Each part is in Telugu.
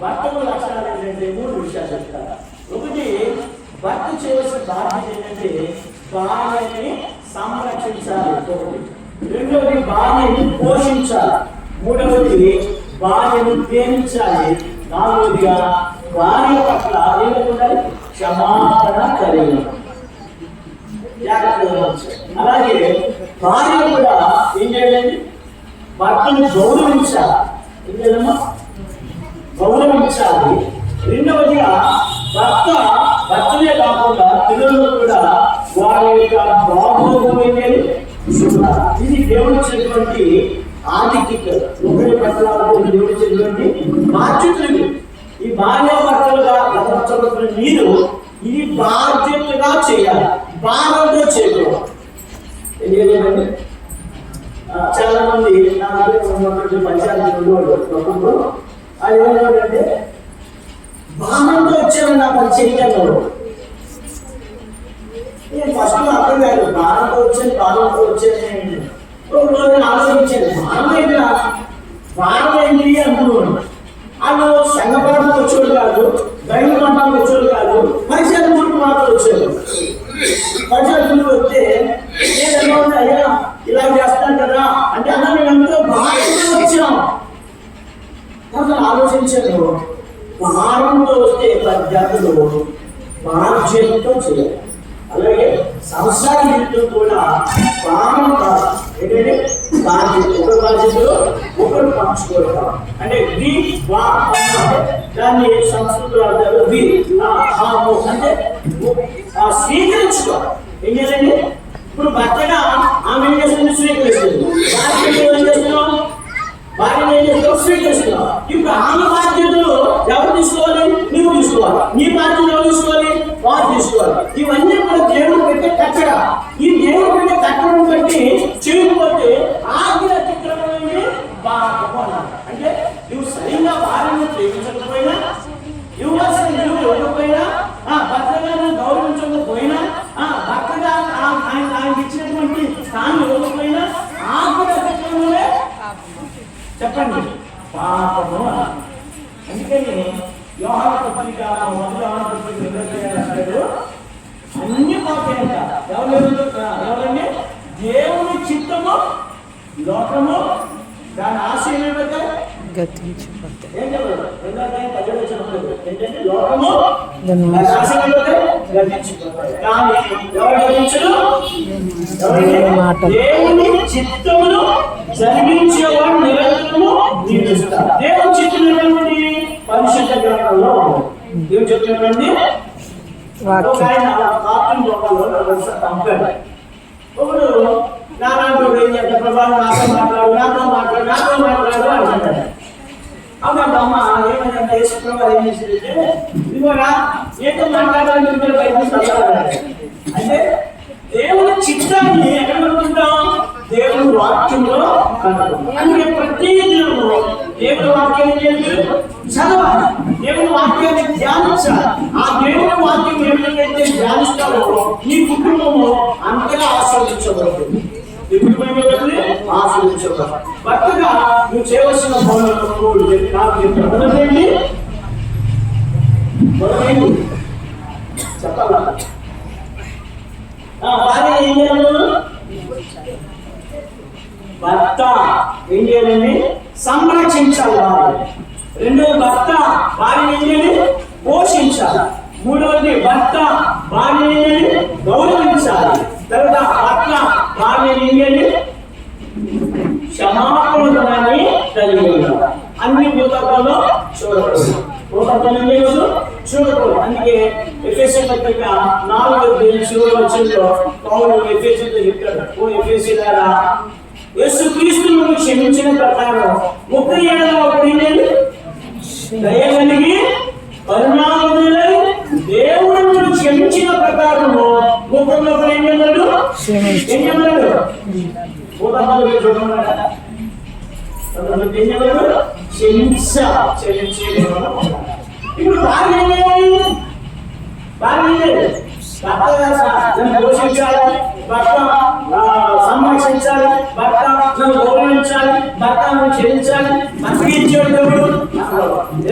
భర్తకు లక్షణాలు ఏంటంటే 3 విషయాలు చెప్తారు. ఒకటి, భర్త చేయవలసిన బాధ్యత ఏంటంటే భార్యని సంరక్షించాలి. ఒకటి. రెండవది, భార్యని పోషించాలి. మూడవది, భార్యను ప్రేమించాలి. నాలుగవదిగా భార్య పట్ల ఏమంటారు, క్షమాపణ కలిగి. అలాగే భార్య కూడా ఏం చేయాలండి, భర్తను గౌరవించాలి. ఏం చేయాలమ్మా, గౌరవించాలి. రెండవదిగా భర్తనే కాకుండా పిల్లలు కూడా వారి యొక్క బాగోగులు చూడాలి. ఇది దేవుడు ఇచ్చినటువంటి ఆధిక్యత. ఒకరి పట్ల దేవుడు ఇచ్చినటువంటి బాధ్యతలు. ఈ భార్యాభర్తలుగా గతపరచబడిన మీరు ఇది బాధ్యతగా చేయాలి, భారంతో చేయకూడదు. ఎందుకంటే చాలా మంది నా దగ్గర పంచాయతీ ఉండేవాళ్ళు. అది ఏమంటే భారంతో వచ్చాను నా పని చేయగలరు. నేను ఫస్ట్ అర్థం కాదు, భారంతో వచ్చాను నేను ఆలోచించాను. భారం ఏంటి అనుకున్నాను. వాళ్ళు సంఘపాఠానికి వచ్చేవాడు కాదు, దైవ మండలానికి వచ్చేవాడు కాదు, పరిచయాల గురించి మాత్రం వచ్చారు. పరిచయాల గురించి వస్తే నేను అయ్యా ఇలా చేస్తాను కదా అంటే అన్న మేము ఎంతో భారంతో వచ్చాం. అసలు ఆలోచించాను, భారంతో వస్తే పద్ధతులు బాధ్యతతో చేయాలి. అలాగే సంసార జీవితం కూడా భారం కాదు, ఏంటంటే బాధ్యత. ఒకరి బాధ్యతలు ఒకరు పంచుకోవడం అంటే దాన్ని సంస్కృతిలో అంటే స్వీకరించుకోవాలి. ఏం చేయాలండి, ఇప్పుడు భర్తగా ఆమె ఏం చేస్తుంది, స్వీకరిస్తుంది. భార్య ఏం చేస్తున్నావు, స్వీకరిస్తున్నావు. ఇప్పుడు ఆమె బాధ్యతలు ఎవరు తీసుకోవాలి, నువ్వు తీసుకోవాలి. నీ బాధ్యతలు ఎవరు తీసుకోవాలి, వారు తీసుకోవాలి. ఇవన్నీ కూడా దేవుడు పెట్టే కట్టడ. ఈ దేవుడు పెట్టే కట్టడం బట్టి చేయకపోతే ఆజ్ఞ అతిక్రమణమే బాధపడాలి. అంటే నువ్వు సరిగ్గా భార్యను ప్రేమించకపోయినా, ఇవ్వాల్సిన నువ్వు ఇవ్వకపోయినా, భర్తగా గౌరవించకపోయినా, భర్తగా ఆయన ఇచ్చినటువంటి స్థానం ఇవ్వకపోయినా ఆజ్ఞ అతిక్రమమే చెప్పండి పాపము. అందుకని యోహాను పత్రిక 1 అన్ని పాపేంట. ఎవరండి, దేవుని చిత్తము లోకము దాని ఆశయం గతించిపోతాయి. లోకము దేవుని చిత్తమును జరిగించేవాడు నిరంతరము జీవిస్తారు. దేవుని చిత్తమైనటువంటి పరిశుద్ధ గ్రంథంలో దేవుడు చెప్తున్నటువంటి ఒకడు నారాయణ ఏం చేస్తారు, ప్రభావం నాతో మాట్లాడు అంటాడు. అమ్మ ఏమైనా ప్రభావం ఏం చేసిందంటే, ఇదిగోరా ఏదో మాట్లాడాలని అంటే దేవుని చిత్తాన్ని ఎక్కడ కనుక్కుంటాం, దేవుని వాక్యంలో కనుక్కుంటాం. అందుకే ప్రతి దినము దేవుని వాక్యాన్ని చదవాలి, దేవుని వాక్యాన్ని ధ్యానించాలి. ఆ దేవుని వాక్యం ఏమిటంటే ధ్యానిస్తావో నీ కుటుంబము అంతగా ఆస్వాదించబడుతుంది. నీ కుటుంబం ఆస్వాదించబడుతుంది. భర్తగా నువ్వు చేయవలసిన పనులు చెప్పాలా, భార్య ఏం చేయాలి, భర్త ఏం చేయాలని సంరక్షించాలి భార్య. రెండవది, భర్త భార్య ఏం చేయాలి, పోషించాలి. మూడవది, భర్త భార్య ఏం చేయాలి, గౌరవించాలి. తర్వాత భర్త భార్య ఏం చేయాలి, క్షమాపణని కలిగి ఉండాలి. అన్ని భూతత్వంలో చూడకూడదు, భూతత్వం చూడకూడదు. అందుకే ఎఫెసీ పత్రిక 4:7 పౌలు ఎఫెసీతో చెప్తాడు, ఓ ఎఫెసీలారా యేసుక్రీస్తును క్షమించిన ప్రకారం 37 దయ కలిగి కరుణామయులై దేవుడు క్షమించిన ప్రకారము 31 ఏం చెప్పాడు, భూతత్వంలో చూడమన్నాడు. ఇప్పుడు పోషించాలి, భర్త సంరక్షించాలి, భర్త గౌరవించాలి, భర్త క్షమించాలి. భర్తకి ఇచ్చాడు దేవుడు.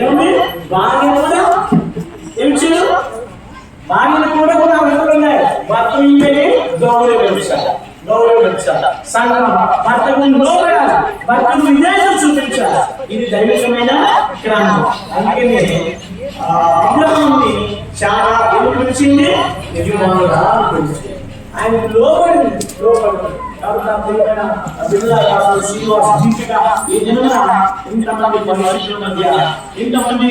ఏమి భార్య కూడా ఇచ్చాడు, భార్యను కూడా కూడా ఉన్నాయి. భర్త ఇంటిని గౌరవించాలి, సంఘం భర్తకు లోపడాలి, భర్తకు విధేయత చూపించాలి. ఇది దైవికమైన క్రమం. అందుకని అబ్రహాముని చాలా దేవుడు పిలిచింది, యజమానుగా పిలిచింది. ఆయన లోపడింది. ఈ దిన ఇంతమంది పరిస్థితుల మధ్య, ఇంతమంది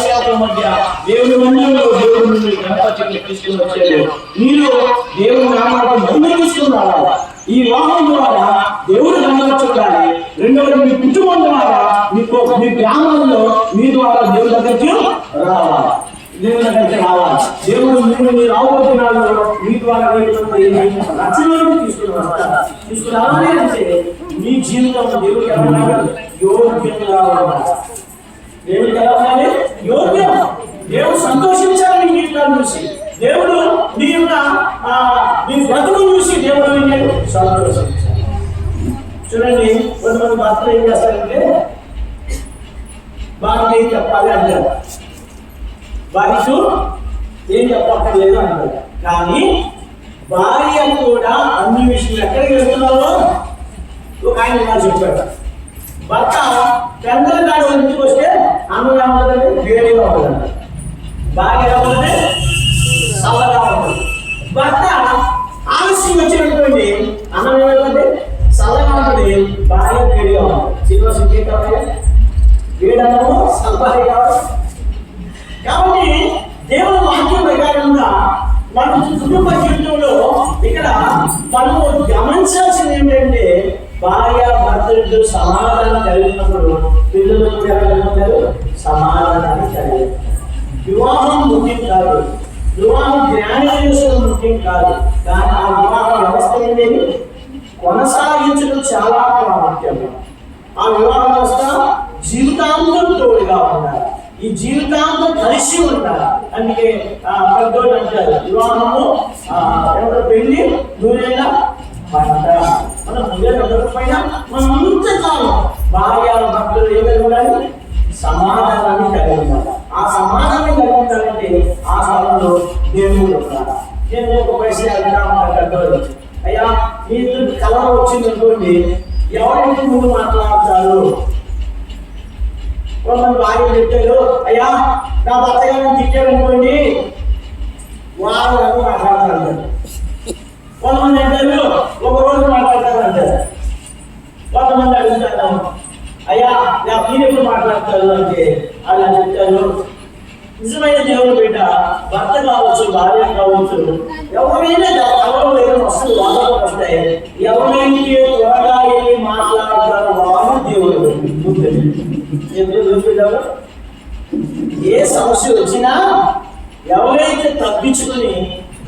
సేవకుల మధ్య దేవుడి మందిరంలో దేవుడి నుండి గణపతిని తీసుకుని వచ్చారు. మీరు దేవుడి నామాలకు మహిమ తీసుకుని రావాలి. ఈ వివాహం ద్వారా దేవుడు గమనించాలి. రెండవది మీ కుటుంబం ద్వారా మీ గ్రామాల్లో మీ ద్వారా దేవుడి దగ్గరికి రావాలి, దేవుడి దగ్గరికి రావాలి. దేవుడు మీరు రాబోతున్నాడు మీ ద్వారా రచనలను తీసుకుని రావాలి. అంటే మీ జీవితంలో దేవుడికి ఎలా యోగ్యంగా ఉండాలి. దేవుడికి ఎలా ఉండాలి? యోగ్యం. దేవుడు సంతోషించాలి మీ జీవితాన్ని చూసి. దేవుడు మీ బ్రతుకును చూసి దేవుడు సంతోషించాలి. చూడండి, కొంతమంది భర్తలు ఏం చేస్తారంటే భార్య ఏం చెప్పాలి అంటారు, భార్యకు ఏం చెప్పక్కర్లేదు అంటారు. కానీ భార్య కూడా అన్ని విషయాలు ఎక్కడికి వెళ్తున్నారో ఒక ఆయన ఇలా చెప్పాడు. భర్త పెద్దల కాడ ఇంటికి వస్తే అన్నగా ఉంటుందండి, వేడిగా ఉంటుందండి. భార్య ఎలా ఉంటుంది? సవగా ఉంటుంది. భర్త ఆలస్యం వచ్చినటువంటి అన్నం ఏమైందంటే సల్లగా ఉంటుంది, భార్య వేడిగా ఉంటుంది. సినిమా సిద్ధి కావాలి, వేడము సల్పాయి కావాలి. కాబట్టి దేవుని వాక్యం ప్రకారంగా మన కుటుంబ జీవితంలో ఇక్కడ మనము గమనించాల్సింది ఏంటంటే భార్య భర్తలతో సమాధానం కలిగినప్పుడు పిల్లలు కూడా కలిగినారు, సమాధానాన్ని కలిగి. వివాహం ముఖ్యం కాదు, వివాహం జ్ఞానం ముఖ్యం కాదు. కానీ ఆ వివాహ వ్యవస్థ ఏంటంటే కొనసాగించడం చాలా ప్రాముఖ్యం. ఆ వివాహ వ్యవస్థ జీవితాంతం తోడుగా ఉండాలి, ఈ జీవితాంతం కలిసి ఉండాలి. అందుకే పెద్దోళ్ళు అంటారు, వివాహము పెళ్లి నూనెలా పంట. మనం పైన మనం అంతకాలం భార్య భర్తలు ఏమైనా ఉండాలి, సమాధానాన్ని కలిగి ఉండాలి. ఆ సమాధానం కలిగి ఉండాలంటే ఆ స్థలంలో దేవుడు ఉండాలి. నేను ఒక ప్రశ్న అడుగుతా ఉంటాను పెద్దోళ్ళు, అయ్యా మీకు కలర్ వచ్చింది అనుకోండి, ఎవరైతే ముందు మాట్లాడతారు? కొంతమంది భార్య చెప్పారు, అయ్యా నా భర్త గారిని తిట్టాడు అనుకోండి, వాళ్ళు మాట్లాడతారు. కొంతమంది అంటారు ఒక రోజు మాట్లాడతారు అంటారు. కొంతమంది అడుగుతారు, అయ్యా నా మీరు ఎప్పుడు మాట్లాడతారు అంటే అలా చెప్తారు. నిజమైన దేవుడు బిడ్డ భర్త కావచ్చు, భార్య కావచ్చు, ఎవరైనా ఎవరు ఏదో వస్తుంది వాళ్ళకు వస్తాయి. ఎవరైతే త్వరగా వెళ్ళి మాట్లాడతారో వాళ్ళు దేవుడు. ఏ సమస్య వచ్చినా ఎవరైతే తప్పించుకుని,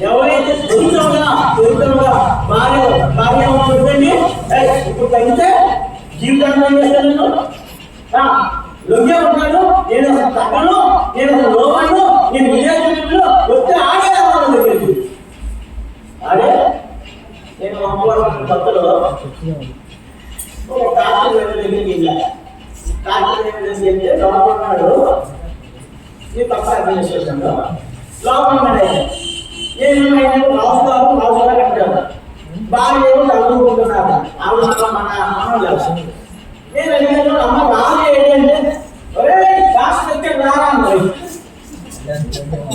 ఎవరైతే దొరికంగా భార్య ఉంటుందండి, ఇప్పుడు తగ్గితే జీవితాన్ని ఏం చేస్తాను, లొంగే ఉంటాను, నేను అసలు తగ్గను, నేను అసలు లోపను, నేను విజయలో వస్తే ఆడే దగ్గరికి ఆడే. నేను అమ్మవారి కొత్తలో ఒక డాక్టర్ దగ్గరికి వెళ్ళా. డాక్టర్ చెప్తే లోపన్నాడు, ఈ పక్క అడ్మినిస్ట్రేషన్లో లోపన్నాడు. నేను రాజుగారు అంటారు, భార్య చదువుకుంటున్నారు. ఆవిడ మన అమ్మ. నేను అడిగాను, అమ్మ భార్య ఏంటంటే ఒరే క్లాస్ దగ్గర రారా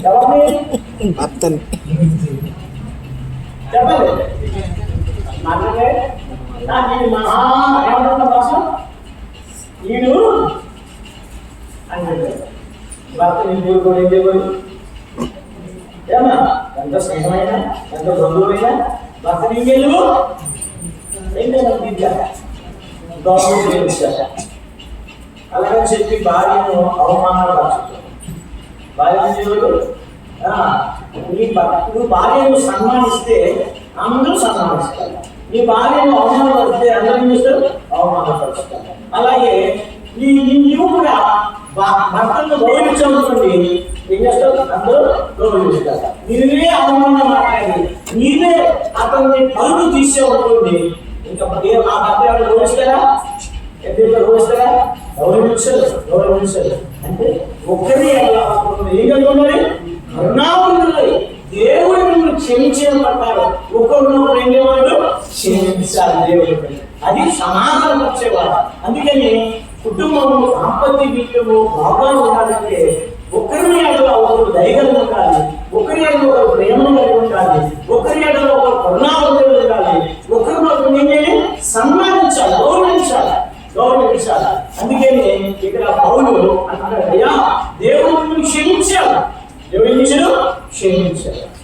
ఎవరిని చెప్పండి. మాట్లాడే నాకు మహా ఏమన్నా భాష ఈడు అని చెప్పారు. భర్త నేను కూడా ఏం చేయబోదు ఏమా, ఎంత స్నేహమైనా ఎంత బంధువుమైనా భర్త నీళ్ళు ఏంటన్నా దిద్దాక అలాగని చెప్పి భార్యను అవమానపరచుతాడు. భార్యను నీ భర్తను భార్యను సన్మానిస్తే అందరూ సన్మానిస్తారు, నీ భార్యను అవమానపరిస్తే అందరూ ఏం చేస్తారు, అవమానపరుస్తారు. అలాగే నీవు కూడా భర్తను గౌరవించాలనుకోండి, ఏం చేస్తారు, అందరూ గౌరవిస్తారు. నీవే అవమానం మాట్లాడి నీవే అతన్ని పరుగు తీసేవాడుకోండి. ఇంకా ఆ భర్త గౌరవిస్తారా? ఎక్కడ గౌరవిస్తారా? గౌరవించారు. అంటే ఒక్కరి ఏం కలుగుతుంది? కరుణామయుడై దేవుడు మిమ్మల్ని క్షమించడం పడ్డారు. ఒకరినొకరు ఏం చేయవాడు? క్షమించాలి దేవుడు. అది సమాధానం వచ్చేవాడు. అందుకని కుటుంబము దాంపత్య జీవితము బాగా ఉండాలంటే ఒకరిని ఎడల ఒకరు దయగలిగి ఉండాలి, ఒకరి ఎడల ఒకరు ప్రేమను కలిగి ఉండాలి, ఒకరి ఎడల ఒకరు కరుణామయుడై ఉండాలి, ఒకరినొకరు ఏమైనా సన్మానించాలి, గౌరవించాలి. అందుకని ఇక్కడ పౌలు అంటాడు, అయ్యా దేవుడు క్షమించాడు.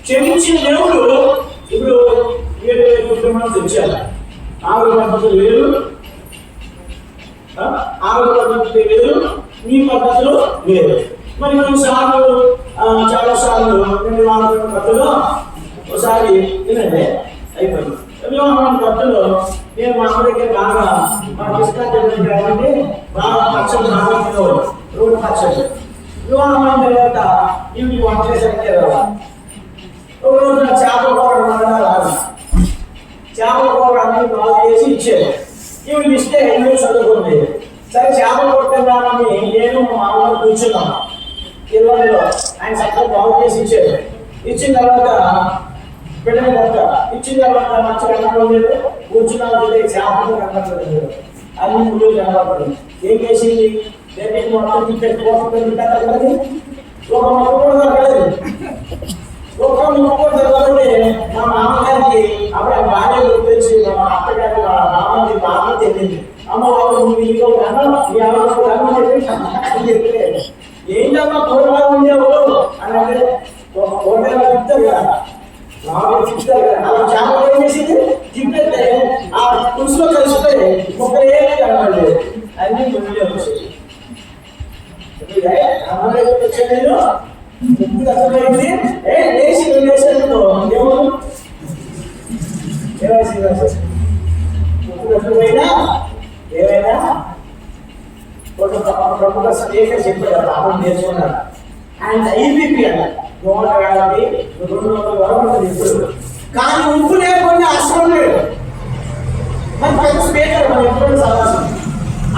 క్షమించిన దేవుడు ఇప్పుడు వేరే కుటుంబం తెచ్చారు. ఆవిడ పద్ధతులు వేరు, ఆవిడ పద్ధతులు వేరు, మీ పద్ధతులు వేరు. మరి కొన్నిసార్లు చాలా సార్లు వివాహం పద్ధతిలో ఒకసారి తినండి అయిపోయింది. వివాహం పద్ధతిలో నేను మా అమ్మ దగ్గర బాగా మా కృష్ణాంటే బాగా పచ్చడి బాగా తినేవాడు, రోడ్డు పచ్చడి. వివాహం అయిన తర్వాత ఇవి వంట చేసే ఒక రోజు చేపల కూర రాదు, చేపల కూర అన్ని బాగా చేసి ఇచ్చారు. ఇవి ఇస్తే ఎన్నో చదువుకుంది. సరే చేపలు కొట్టిందామని నేను మా మామూలు కూర్చున్నాను ఇళ్ళలో. ఆయన చక్కగా బాగు చేసి ఇచ్చారు. ఇచ్చిన తర్వాత బిడ్డని కొట్ట ఇచ్చిన తర్వాత మంచిగా కనపడలేదు. కూర్చున్నాను చేపలు కనపడలేదు, అన్ని ముందు కనపడుతుంది. ఏం చేసింది? నేను మొత్తం తిప్పేది ఒక మొక్క కూడా దొరకలేదు. ఒక మొక్క దొరకకపోతే మా మామగారికి అప్పుడు భార్య గుర్తొచ్చి మా అత్తగారి మామకి బాగా తెలియదు. అమ్మ వాళ్ళు ఇంకో అన్నం మీ అన్నం చెప్తే ఏంటమ్మా కూరగా ఉండేవు అని అంటే ఒక కూరగా చెప్తారు కదా, మామూలు చెప్తారు కదా. అలా చేపలు ఏం చేసింది? తిప్పేస్తే ఆ పులుసులో కలిసిపోయి మొక్క ఏమీ కనపడలేదు, అన్ని ముందే వచ్చేది. ఏమైనా ప్రముఖ స్పీకర్ చెప్పారు, లాభం నేర్చుకున్నారు. అండ్ ఐబీపీ అన్నారు 150-200 వరకు. కానీ ఉప్పు లేకుండా అవసరం లేదు. మరి పెద్ద స్పీకర్ మనం ఎప్పుడు సాధారణ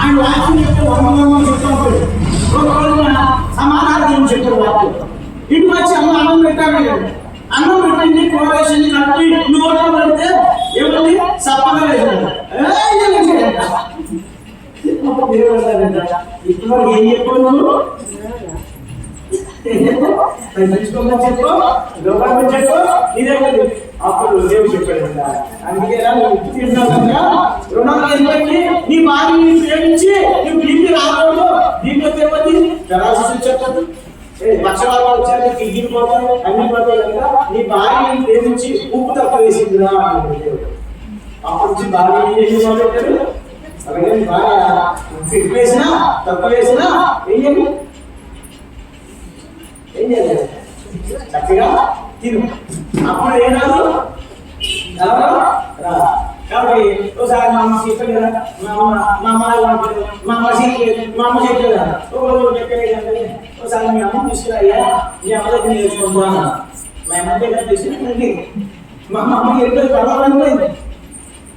ఆయన వాక్యం చెప్తే 100 చెప్తాడు. ఒక రోజున సమాధానం గురించి చెప్పారు వాక్యం. ఇంటికి వచ్చి అమ్మ అన్నం పెట్టాను, అన్నం పెట్టింది, కూర వేసింది, కట్టి నోట్లో పెడితే ఏమంది? సప్పగా వేసాడు. ఇప్పుడు ఏం చెప్పావు నువ్వు? తీసుకోమని చెప్పు, గవర్నమెంట్ చెప్పు, ఇదే అప్పుడు దేవుడు చెప్పాడు. అందుకే ఉప్పు తింటున్నావు కనుక రుణం ఎందుకంటే నీ భార్యని ప్రేమించి నువ్వు బీపీ రాకూడదు. దీంట్లో తిరుపతి జరాశిషులు చెప్పదు, పక్షవాతం వచ్చాక కిడ్నీలు పోతాయి, అన్ని పోతాయి కనుక నీ భార్యని ప్రేమించి ఉప్పు తక్కువ వేసిందిరా అన్నాడు దేవుడు. అప్పుడు నుంచి భార్య ఏం మొదలెట్టారు? అలాగే భార్య ఉప్పు ఎక్కువ వేసినా తక్కువ వేసినా ఏం చేయాలి? చక్కగా తిను. అప్పుడు ఏనాడు కాబట్టి ఒకసారి మా అమ్మ చెప్పారు కదా, మా అమ్మ చెప్పారు కదా, ఒకసారి మీ అమ్మ తీసుకురాయ్యా, మీ అమ్మ దగ్గర నేర్చుకుంటున్నాను. మా అమ్మ దగ్గర తీసుకుని మా అమ్మ ఎక్కడ పర్వాలనుకోండి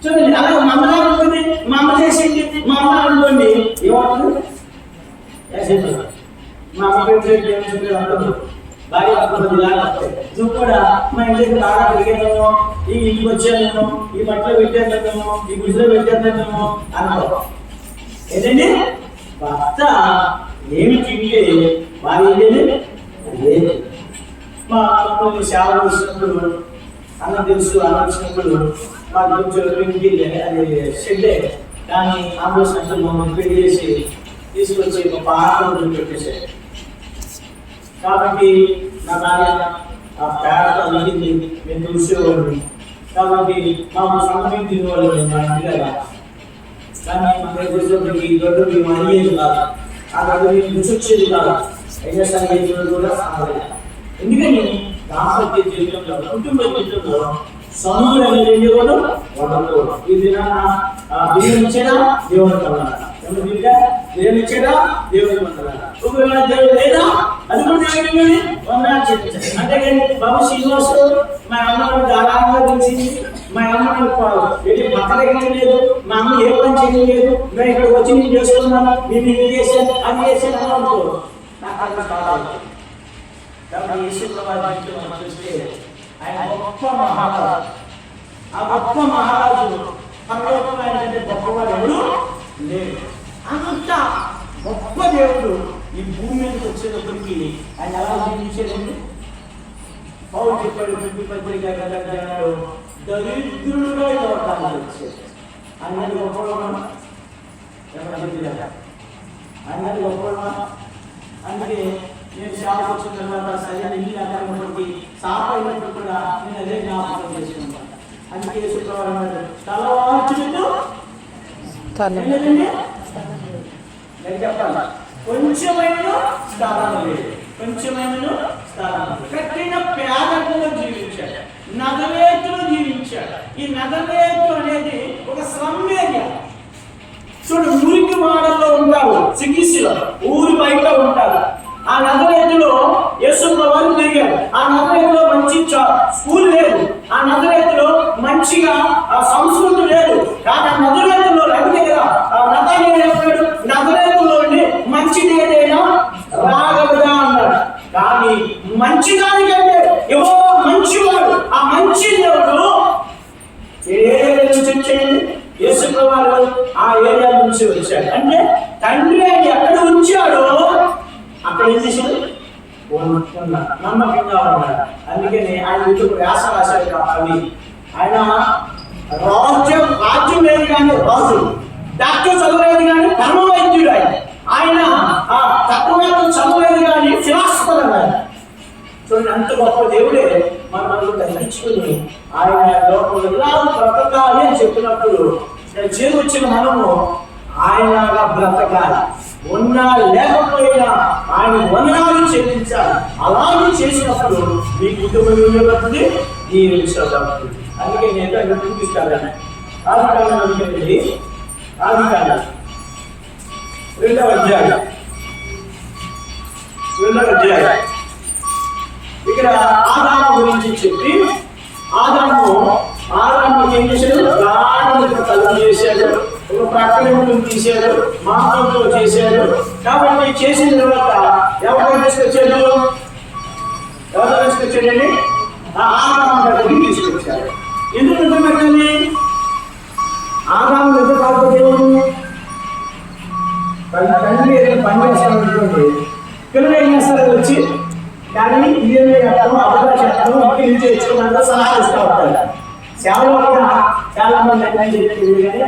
చూడండి. అలాగే మా అమ్మగా ఉంటుంది, మా అమ్మ చేసింది, మా అమ్మ అనుకోండి ఏమవుతుంది? మా అమ్మ చెప్పారు భార్య నువ్వు కూడా మా ఇంటికి బాగా పెరిగాను, ఈ ఇంటికి వచ్చాను, ఈ బట్టలు పెట్టాను, ఈ గుడిలో పెట్టాను అనుకో. ఏంటండి భర్త ఏమి తింటే భార్య లేదు. మా అమ్మ సేవ వచ్చినప్పుడు అన్నం తెలుసు, అన్నం వచ్చినప్పుడు మా కొంచెం అది షెడ్డే కానీ ఆంబులెన్స్ మమ్మల్ని పెళ్లి చేసి తీసుకొచ్చి ఒక పాత్ర పెట్టేసాడు. కాబట్టి నా భార్య ఆ పేడతో అడిగింది, మేము చూసేవాళ్ళు. కాబట్టి మాకు సమయం తినేవాళ్ళు మా ఇంటిగా. కానీ మా దగ్గరికి గడ్డు మేము అడిగేది కాదు, ఆ గడ్డు మేము రుచొచ్చేది కాదు. అయినా సంగీతంలో కూడా సాగలేదు. ఎందుకని దాంపత్య జీవితంలో, కుటుంబ జీవితంలో సనుగులు అనేది కూడా ఉండకూడదు. ఈ దినాన బియ్యం ఇచ్చేదా దేవుని కన్నాడు, బియ్యం ఇచ్చేదా దేవుని కన్నాడు. ఒకవేళ దేవుడు లేదా అది కూడా దేవుడిని వందనాలు చెప్పించాలి. అంతేగాని బాబు శ్రీనివాస్ మా అమ్మ దారాంగా తెలిసింది, మా అమ్మ వెళ్ళి పక్కన లేదు, మా అమ్మ ఏ పని చేయలేదు, మేము ఇక్కడ వచ్చి నేను చేసుకున్నాను, నేను ఇది చేశాను అది చేశాను అని అనుకో. నాకు అర్థం కాదు. కాబట్టి యేసు ప్రభు మనం చూస్తే ఆయన గొప్ప మహారాజు. ఆ గొప్ప మహారాజు పరలోకంలో ఆయన గొప్పవాడు ఎవరు లేడు. అంత గొప్ప దేవుడు ఈ భూమి మీదకి వచ్చేటప్పటికి ఆయన ఎలా జీవించేదండి? పౌలు చెప్పాడు దరిద్రుడుగా లోకానికి వచ్చాడు. అన్నది గొప్పవాడు అన్నది గొప్పవాడు. అందుకే నేను షాప్ వచ్చిన తర్వాత సరైన ఇల్లు అన్నటువంటి సాప అయినప్పుడు కూడా నేను అదే జ్ఞాపకం చేసుకుంటాను. అందుకే శుక్రవారం తలవాల్చుకుంటూ చెప్పాలి కొంచెమైన స్థానం లేదు, కొంచెమైన స్థానం. కఠిన పేదకులు జీవించాడు, నగరేతులు జీవించాడు. ఈ నగరేతు అనేది ఒక స్లమ్ ఏరియా. చూడు, ఊరికి వాడల్లో ఉంటారు, సిటీస్లో ఊరి బయట ఉంటారు. ఆ నగరేతులో యేసు ప్రభువు తిరిగారు. ఆ నగరేతులో మంచి స్కూల్ లేదు, ఆ నగరేతులో మంచిగా సంస్కృతి లేదు. కానీ ఆ నగరేతులో రవి కదా నగరేతులో మంచిది ఏదైనా రాగలదా అన్నాడు. కానీ మంచి దానికంటే ఎవో మంచివాడు. ఆ మంచి దేవుడు ఏ ఏరియా నుంచి వచ్చాయండి? యేసు ప్రభువు ఆ ఏరియా నుంచి వచ్చాడు. అంటే తండ్రి ఆయన ఎక్కడ ఉంచాడో అక్కడ ఏం చేశాడు? నమ్మకంగా ఉన్నాడు. అందుకని ఆయన వ్యాస రాశాడు కవి. ఆయన రాజ్యం లేదు కానీ రాజు, డాక్టర్ చదవలేదు కానీ ధర్మ వైద్యుడు. ఆయన తత్వవేత్త చదవలేదు కానీ ఫిలాసఫర్ అన్నాడు. చూడండి, అంత గొప్ప దేవుడే మనం గ్రహించుకుని ఆయన లోపల ఎలా బ్రతకాలి అని చెప్పినప్పుడు చేరు వచ్చిన మనము ఆయనగా బ్రతకాలి. ఉన్నా లేకపోయినా ఆయన వందనాలు చెల్లించాలి. అలాగే చేసినప్పుడు మీ కుటుంబం బట్టి జీవించబడుతుంది. అందుకే నేను అక్కడ చూపిస్తాను. ఆదికాండం అనుకోండి, ఆదికాండం 2వ అధ్యాయం. ఇక్కడ ఆదాము గురించి చెప్పి ఆదాము ఏం చేశాడు? గాఢముగా కలుపు చేశాడు, ఒక ప్రక్కన తీశాడు, మాంసంతో చేశాడు. కాబట్టి చేసిన తర్వాత ఎవరు తీసుకొచ్చాడు? తీసుకొచ్చాడండి? ఆదాము దగ్గరికి తీసుకొచ్చాడు. ఎందుకు పెట్టండి? ఆదాము ఎంత కాకపోతే తండ్రి ఏదైనా పని చేస్తామనుకోండి, పిల్లలు ఏం చేస్తారు? వచ్చి కానీ ఇదేమి చేస్తాము, అబద్ధం చేస్తాము, ఇంటి నుంచి తెచ్చుకున్నంత సలహా ఇస్తూ ఉంటారు. సేవలో కూడా చాలా మంది అన్నీ చెప్తుంది. కానీ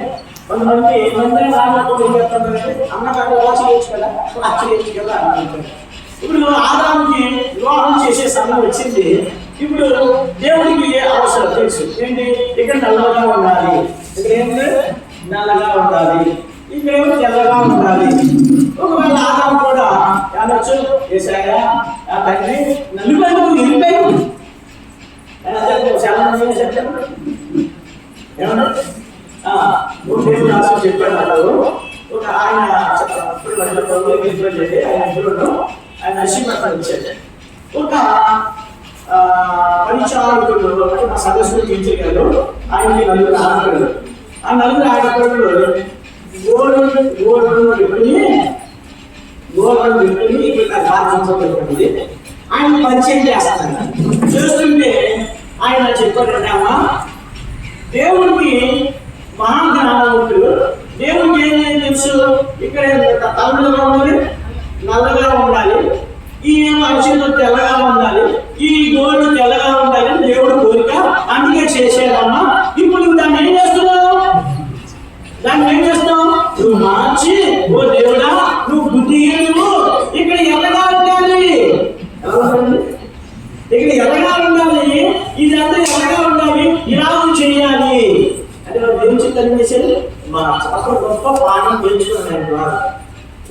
కొంతమంది అన్నకారు వాచ్ చేయొచ్చు కదా, వాచ్ చేయొచ్చు కదా అనుకుంటారు. ఇప్పుడు ఆదాముకి వివాహం చేసే సమయం వచ్చింది. ఇప్పుడు దేవుడికి అవసరం తెలుసు ఏంటి? ఇక్కడ నల్లగా ఉండాలి, ఇక్కడ ఏంటి నల్లగా ఉండాలి, ఇక్కడ ఏమో తెల్లగా ఉండాలి. ఒకవేళ ఆదాము కూడా అనొచ్చు, ఏసాయా ఆ తండ్రి నలుగురు నిలిపాయి చాలా మంది చెప్తారు ఏమన్నా చెప్పాడు. ఒక ఆయన ఆయన నశిపట్నం వచ్చాడు. ఒక పరిచారకుడు మా సదస్సులు తీర్చగలరు. ఆయనకి 4 ఆడపిల్లలు. ఆ 4 ఆడపిల్లలు గోడను పెట్టుకుని పెట్టుకుంది. ఆయన పరిచయం చేస్తాడు. చూస్తుంటే ఆయన చెప్పాడమ్మా, దేవుడికి మహాజ్ఞానవంతుడు, దేవుడికి ఏం తెలుసు? ఇక్కడ తలగా ఉండాలి, నల్లగా ఉండాలి, ఈ అక్షంతో తెల్లగా ఉండాలి, ఈ గోళ్ళు తెల్లగా ఉండాలి దేవుడు కోరిక. అందుకే చేసేదమ్మా. ఇప్పుడు నువ్వు దాన్ని ఏం చేస్తున్నావు? నువ్వు మార్చి, ఓ దేవుడా నువ్వు బుద్ధి ఇక్కడ ఎల్లగా ఉండాలి, ఇక్కడ ఎల్లగా ఉండాలి, ఇదంతా ఎల్లగా ఉండాలి, ఇలా చేయాలి అంటే వాళ్ళు దేవుడు చిత్తం చేసేది అక్కడ గొప్ప పాఠం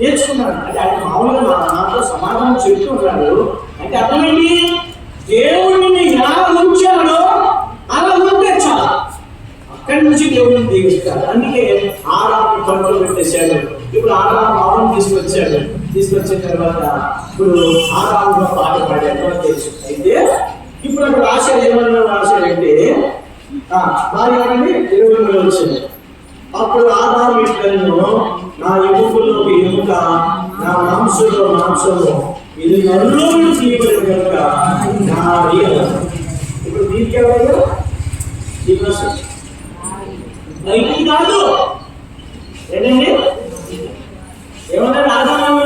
నేర్చుకున్నాడు. అంటే ఆయన మామూలుగా నాతో సమాధానం చెప్తున్నాడు. అంటే అర్థమేంటి? దేవుడిని ఎలా ఉంచాడో అలా ఉంటే చాలు, అక్కడి నుంచి దేవుడిని దీవిస్తాడు. అందుకే ఆరాధన పంటలు పెట్టేశాడు. ఇప్పుడు ఆరాధన భావం తీసుకొచ్చాడు. తీసుకొచ్చిన తర్వాత ఇప్పుడు ఆదాముగా పాట పాడారు తెలుసు. అయితే ఇప్పుడు అక్కడ రాశాడు, ఏమన్నా రాశాడంటే భార్య 20 వచ్చింది. అప్పుడు ఆదాము ఇట్లను, నా ఎముకల్లోకి ఎముక, నా మాంసంలో మాంసము, ఇది నన్ను తీయబడి కనుక నా ఇప్పుడు దీనికి ఎవరు బయటికి కాదు. ఏంటండి ఏమన్నాడు? ఆదాము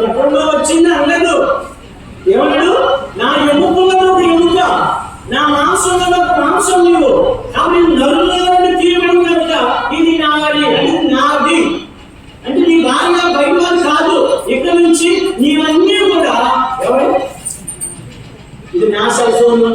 ఎక్కడో వచ్చింది అనలేదు. ఏమన్నాడు? నా ఎముకల్లో ఎముక, నా మాంసంలో మాంసం నీవు, కాబట్టి నరులను తీయబడి కనుక ఇది నాది, అది నాది. అంటే నీ భార్య బయట కాదు, ఇక్కడ నుంచి నీవన్నీ కూడా ఎవరు? ఇది నా సెల్ ఫోన్,